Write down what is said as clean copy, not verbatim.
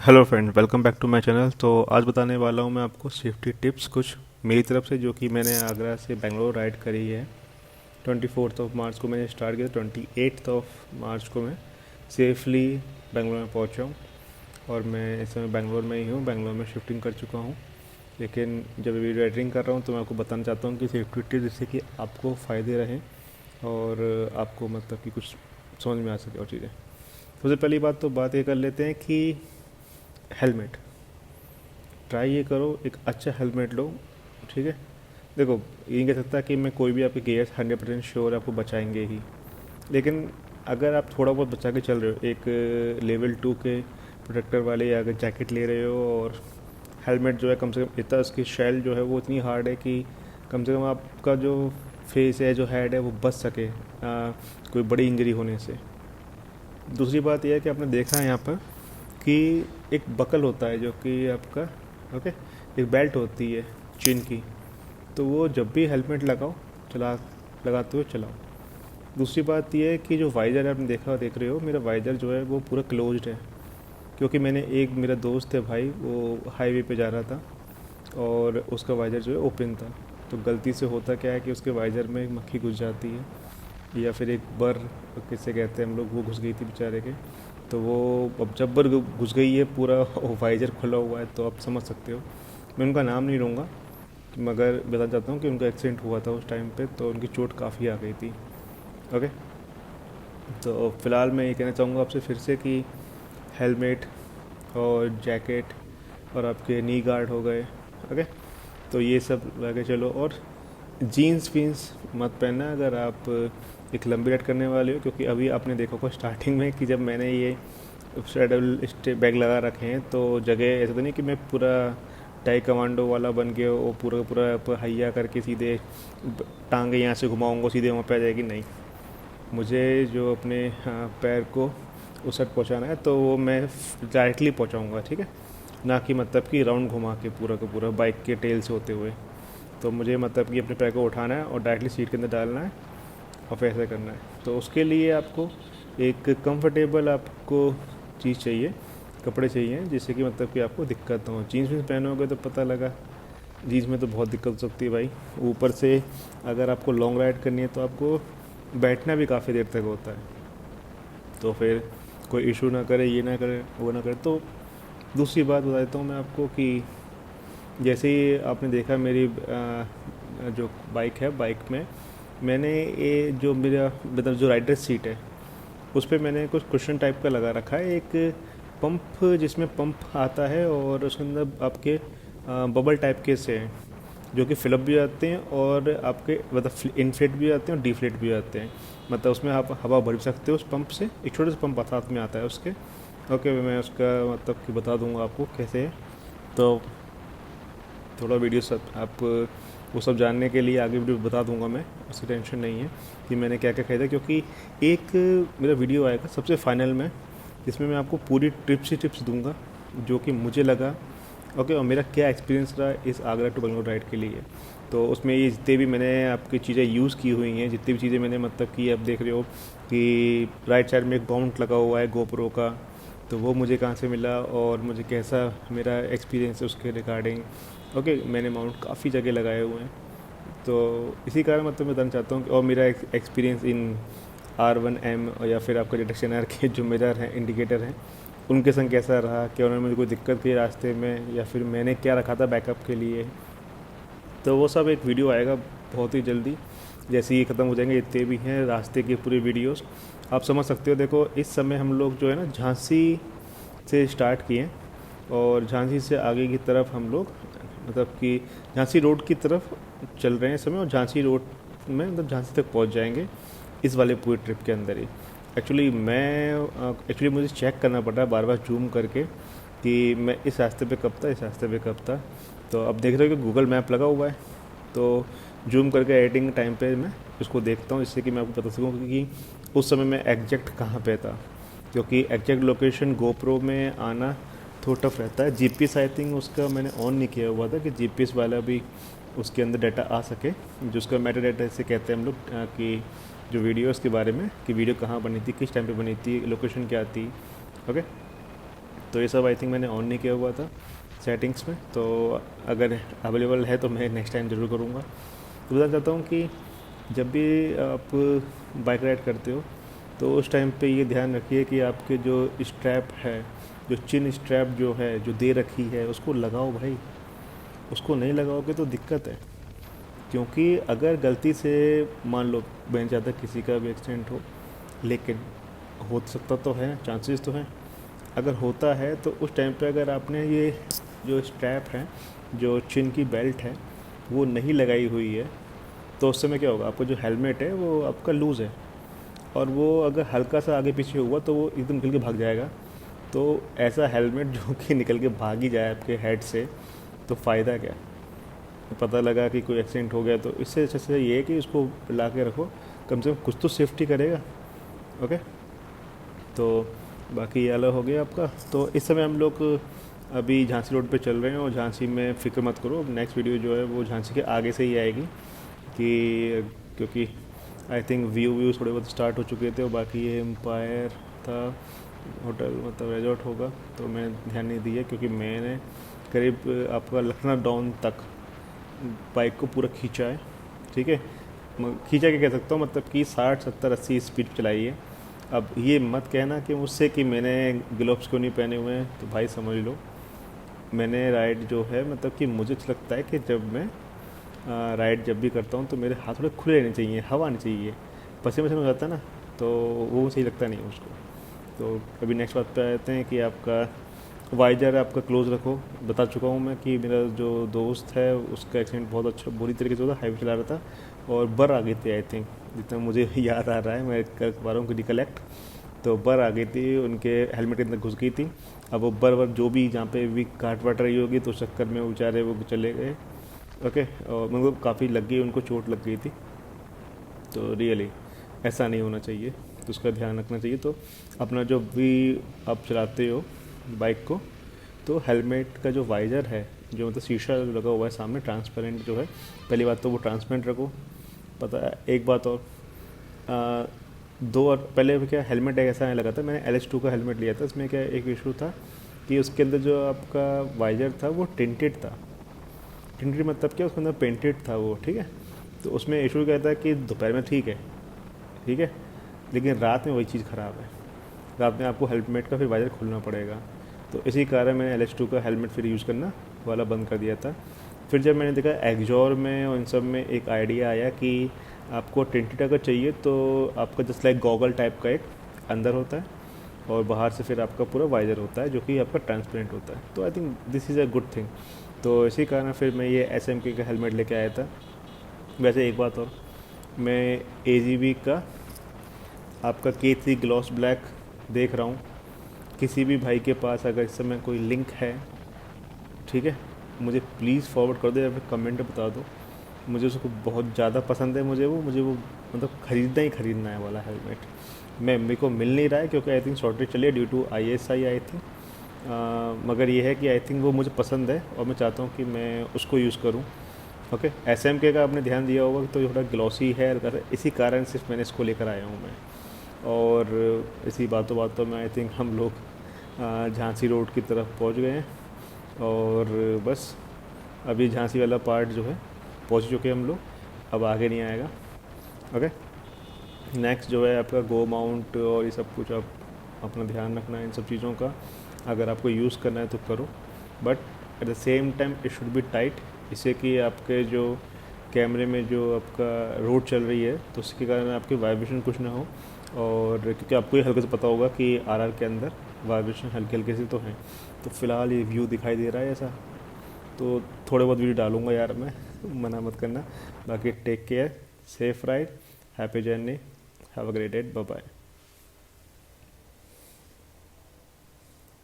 Hello friend, welcome back to my channel. तो आज बताने वाला हूँ मैं आपको सेफ्टी टिप्स कुछ मेरी तरफ से, जो कि मैंने आगरा से बेंगलोर राइड करी है। 24 ऑफ मार्च को मैंने स्टार्ट किया, 28 ऑफ मार्च को मैं सेफली बेंगलोर में पहुँचा हूँ। और मैं इस समय बेंगलोर में ही हूँ, बेंगलोर में शिफ्टिंग कर चुका हूँ। लेकिन जब वीडियो एडिटिंग कर रहा हूँ तो मैं आपको बताना चाहता हूँ कि सेफ्टी टिप्स जिससे कि आपको फ़ायदे रहें और आपको मतलब कि कुछ समझ में आ सके और चीज़ें। सबसे पहली बात ये कर लेते हैं कि हेलमेट ट्राई ये करो, एक अच्छा हेलमेट लो। ठीक है, देखो ये नहीं कह सकता कि मैं कोई भी आपके गियर्स 100% श्योर आपको बचाएंगे ही, लेकिन अगर आप थोड़ा बहुत बचा के चल रहे हो, एक लेवल 2 के प्रोटेक्टर वाले अगर जैकेट ले रहे हो, और हेलमेट जो है कम से कम इतना उसकी शेल जो है वो इतनी हार्ड है कि कम से कम आपका जो फेस है, जो हेड है, वो बच सके कोई बड़ी इंजरी होने से। दूसरी बात यह है कि आपने देखा है यहाँ पर कि एक बकल होता है जो कि आपका, ओके, एक बेल्ट होती है चेन की, तो वो जब भी हेलमेट लगाओ, चला लगाते हुए चलाओ। दूसरी बात यह है कि जो वाइज़र आपने देख रहे हो, मेरा वाइज़र जो है वो पूरा क्लोज्ड है, क्योंकि मैंने एक मेरा दोस्त है भाई, वो हाईवे पे जा रहा था और उसका वाइज़र जो है ओपन था। तो गलती से होता क्या है कि उसके वाइज़र में एक मक्खी घुस जाती है, या फिर एक बर किससे कहते हैं हम लोग, वो घुस गई थी बेचारे के। तो वो अब जब बर घुस गई है, पूरा वाइज़र खुला हुआ है, तो आप समझ सकते हो। मैं उनका नाम नहीं लूँगा, मगर बता चाहता हूँ कि उनका एक्सीडेंट हुआ था उस टाइम पे, तो उनकी चोट काफ़ी आ गई थी। ओके, तो फ़िलहाल मैं ये कहना चाहूँगा आपसे फिर से कि हेलमेट और जैकेट और आपके नी गार्ड हो गए, ओके, तो ये सब लगे चलो। और जीन्स वीन्स मत पहनना अगर आप एक लंबी राइड करने वाले हो, क्योंकि अभी आपने देखा होगा स्टार्टिंग में कि जब मैंने ये स्ट्रेडल बैग लगा रखे हैं, तो जगह ऐसा तो नहीं कि मैं पूरा टाई कमांडो वाला बन के वो पूरा पूरा हैया करके सीधे टांगे यहाँ से घुमाऊँगा सीधे वहाँ पे आ जाएगी, नहीं। मुझे जो अपने पैर को उस साइड पहुँचाना है, तो वो मैं डायरेक्टली पहुँचाऊँगा, ठीक है, ना कि मतलब कि राउंड घुमा के पूरा का पूरा बाइक के टेल से होते हुए। तो मुझे मतलब कि अपने पैर को उठाना है और डायरेक्टली सीट के अंदर डालना है और फिर ऐसा करना है। तो उसके लिए आपको एक कंफर्टेबल आपको चीज़ चाहिए, कपड़े चाहिए, जिससे कि मतलब कि आपको दिक्कत ना हो। जीन्स भी पहनोगे तो पता लगा, जीन्स में तो बहुत दिक्कत हो सकती है भाई। ऊपर से अगर आपको लॉन्ग राइड करनी है तो आपको बैठना भी काफ़ी देर तक होता है, तो फिर कोई इशू ना करे, ये ना करे, वो ना करे। तो दूसरी बात बता देता हूँ मैं आपको कि जैसे ही आपने देखा मेरी जो बाइक है, बाइक में मैंने ये जो मेरा मतलब जो राइडर सीट है, उस पर मैंने कुछ क्वेश्चन टाइप का लगा रखा है, एक पंप जिसमें पंप आता है और उसके अंदर आपके बबल टाइप के से हैं, जो कि फिलअप भी आते हैं और आपके मतलब इनफ्लेट भी आते हैं और डिफ्लेट भी आते हैं। मतलब उसमें आप हवा भर सकते हो उस पंप से, एक छोटा सा पंप साथ में आता है उसके। ओके, मैं उसका मतलब कि बता दूंगा आपको कैसे है। तो थोड़ा वीडियो सब आप वो सब जानने के लिए आगे वीडियो बता दूंगा मैं, उसकी टेंशन नहीं है कि मैंने क्या क्या खरीदा, क्योंकि एक मेरा वीडियो आएगा सबसे फाइनल में, जिसमें मैं आपको पूरी टिप्स ही टिप्स दूंगा जो कि मुझे लगा, ओके, और मेरा क्या एक्सपीरियंस रहा इस आगरा टू बेंगलोर राइड के लिए। तो उसमें ये जितने भी मैंने आपकी चीज़ें यूज़ की हुई हैं, जितनी भी चीज़ें मैंने मतलब कि आप देख रहे हो कि राइट साइड में एक माउंट लगा हुआ है गोप्रो का, तो वो मुझे कहाँ से मिला और मुझे कैसा मेरा एक्सपीरियंस है उसके रिगार्डिंग। ओके, मैंने माउंट काफ़ी जगह लगाए हुए हैं, तो इसी कारण मतलब मैं बताना चाहता हूँ और मेरा एक्सपीरियंस इन R1M या फिर आपका डिटेक्शन आर के जो मिरर हैं, इंडिकेटर हैं, उनके संग कैसा रहा, क्या उन्होंने मुझे कोई दिक्कत की रास्ते में, या फिर मैंने क्या रखा था बैकअप के लिए। तो वो सब एक वीडियो आएगा बहुत ही जल्दी, जैसे ही ख़त्म हो जाएंगे जितने भी हैं रास्ते के पूरे वीडियोस, आप समझ सकते हो। देखो इस समय हम लोग जो है ना झांसी से स्टार्ट किए, और झांसी से आगे की तरफ हम लोग मतलब कि झांसी रोड की तरफ चल रहे हैं इस समय, और झांसी रोड में मतलब झांसी तक पहुंच जाएंगे इस वाले पूरे ट्रिप के अंदर ही। एक्चुअली मुझे चेक करना पड़ रहा है बार बार जूम करके कि मैं इस रास्ते पे कब था, इस रास्ते पे कब था। तो अब देख रहे हो कि गूगल मैप लगा हुआ है, तो जूम करके एडिटिंग टाइम पे मैं उसको देखता हूँ, जिससे कि मैं आपको बता सकूँ कि उस समय मैं एग्जैक्ट कहाँ पे था, क्योंकि एग्जैक्ट लोकेशन गोप्रो में आना थोड़ा टफ रहता है। जीपीएस आई थिंक उसका मैंने ऑन नहीं किया हुआ था कि जीपीएस वाला भी उसके अंदर डाटा आ सके, जो उसका मेटा डाटा से कहते हैं हम लोग कि जो वीडियोस के बारे में कि वीडियो कहाँ बनी थी, किस टाइम पे बनी थी, लोकेशन क्या थी। ओके, तो ये सब आई थिंक मैंने ऑन नहीं किया हुआ था सेटिंग्स में, तो अगर अवेलेबल है तो मैं नेक्स्ट टाइम ज़रूर करूँगा। तो बताना चाहता हूँ कि जब भी आप बाइक राइड करते हो तो उस टाइम पे ये ध्यान रखिए कि आपके जो स्ट्रैप है, जो चिन स्ट्रैप जो है जो दे रखी है, उसको लगाओ भाई। उसको नहीं लगाओगे तो दिक्कत है, क्योंकि अगर गलती से मान लो बहन ज़्यादा किसी का भी एक्सीडेंट हो, लेकिन हो सकता तो है, चांसेस तो हैं, अगर होता है तो उस टाइम पे अगर आपने ये जो स्ट्रैप है, जो चिन की बेल्ट है, वो नहीं लगाई हुई है, तो उस समय क्या होगा, आपका जो हेलमेट है वो आपका लूज़ है, और वो अगर हल्का सा आगे पीछे हुआ तो वो एकदम निकल के भाग जाएगा। तो ऐसा हेलमेट जो कि निकल के भाग ही जाए आपके हेड से, तो फ़ायदा क्या। पता लगा कि कोई एक्सीडेंट हो गया तो इससे अच्छा से ये है कि उसको ला के रखो, कम से कम कुछ तो सेफ्टी करेगा। ओके, तो बाकी ये अलग हो गया आपका। तो इस समय हम लोग अभी झांसी रोड पे चल रहे हैं, और झांसी में फ़िक्र मत करो, नेक्स्ट वीडियो जो है वो झांसी के आगे से ही आएगी, कि क्योंकि आई थिंक व्यूज़ थोड़े बहुत स्टार्ट हो चुके थे, और बाकी ये एम्पायर था होटल, मतलब रिजॉर्ट होगा, तो मैंने ध्यान नहीं दिया, क्योंकि मैंने करीब आपका लखनऊ डाउन तक बाइक को पूरा खींचा है। ठीक है, खींचा के कह सकता हूँ, मतलब कि 60 70 80 स्पीड चलाई है। अब ये मत कहना कि मुझसे कि मैंने ग्लव्स क्यों नहीं पहने हुए हैं, तो भाई समझ लो मैंने राइड जो है, मतलब कि मुझे अच्छा लगता है कि जब मैं राइड जब भी करता हूँ तो मेरे हाथ थोड़े खुले रहने चाहिए, हवा आनी चाहिए। पसीने पसीने हो जाता है ना, तो वो सही लगता नहीं उसको। तो अभी नेक्स्ट बात पे आते हैं कि आपका वाइजर आपका क्लोज रखो। बता चुका हूँ मैं कि मेरा जो दोस्त है उसका एक्सीडेंट बहुत अच्छा बुरी तरीके से हुआ था, हाईवे चला रहा था और बर आ गई थी आई थिंक, जितना मुझे याद आ रहा है, मैं कर पा रहा हूँ रिकलेक्ट। तो बर आ गई थी, उनके हेलमेट के अंदर घुस गई थी। अब वो बर जो भी जहाँ पे भी काट वाट रही होगी, तो उस चक्कर में वो बेचारे वो चले गए। ओके, और मतलब काफ़ी लग गई, उनको चोट लग गई थी। तो रियली ऐसा नहीं होना चाहिए, तो उसका ध्यान रखना चाहिए। तो अपना जो भी आप चलाते हो बाइक को, तो हेलमेट का जो वाइज़र है, जो मतलब शीशा लगा हुआ है सामने ट्रांसपेरेंट जो है, पहली बात तो वो ट्रांसपेरेंट रखो। पता है एक बात और, आ, दो और पहले क्या हेलमेट ऐसा नहीं लगा था, मैंने LH2 का हेलमेट लिया था, इसमें क्या एक इशू था कि उसके अंदर जो आपका वाइज़र था वो टिंटेड था। टिंटेड मतलब क्या, उसके अंदर पेंटेड था वो, ठीक है। तो उसमें इशू क्या था कि दोपहर में ठीक है, ठीक है, लेकिन रात में वही चीज़ ख़राब है। रात में आपको हेलमेट का फिर वाइज़र खोलना पड़ेगा। तो इसी कारण मैंने LH2 का हेलमेट फिर यूज़ करना वाला बंद कर दिया था। फिर जब मैंने देखा एग्जॉर में और इन सब में एक आइडिया आया कि आपको टिंटेड अगर चाहिए तो आपका जस्ट लाइक गॉगल टाइप का एक अंदर होता है, और बाहर से फिर आपका पूरा वाइज़र होता है जो कि आपका ट्रांसपेरेंट होता है। तो I think this is a good thing. तो इसी कारण फिर मैं ये SMK का हेलमेट लेके आया था। वैसे एक बात और, मैं AGV का आपका K3 ग्लॉस ब्लैक देख रहा हूँ। किसी भी भाई के पास अगर इस समय कोई लिंक है, ठीक है, मुझे प्लीज़ फॉरवर्ड कर दो या फिर कमेंट में बता दो। मुझे उसको बहुत ज़्यादा पसंद है, मुझे वो मतलब ख़रीदना है वाला हेलमेट। मेरे को मिल नहीं रहा है, क्योंकि आई थिंक शॉर्टेज चली है due to ISI I think. मगर ये है कि आई थिंक वो मुझे पसंद है, और मैं चाहता हूँ कि मैं उसको यूज़ करूँ। ओके, SMK का आपने ध्यान दिया होगा तो थोड़ा ग्लॉसी है, अगर इसी कारण सिर्फ मैंने इसको लेकर आया हूँ मैं। और इसी बातों में आई थिंक हम लोग झांसी रोड की तरफ पहुँच गए हैं, और बस अभी झांसी वाला पार्ट जो है पहुँच चुके हैं हम लोग, अब आगे नहीं आएगा। ओके, नेक्स्ट जो है आपका गो माउंट और ये सब कुछ, आप अपना ध्यान रखना है इन सब चीज़ों का। अगर आपको यूज़ करना है तो करो, but at the same time it should be tight, इससे कि आपके जो कैमरे में जो आपका रोड चल रही है तो उसके कारण आपके वाइब्रेशन कुछ ना हो। और क्योंकि आपको ये हल्के से पता होगा कि RR के अंदर वाइब्रेशन हल्के हल्के से तो हैं। तो फ़िलहाल ये व्यू दिखाई दे रहा है ऐसा, तो थोड़े बहुत वीडियो डालूंगा यार मैं, मना मत करना। बाकी take care, safe ride, happy journey, have a great day, bye bye.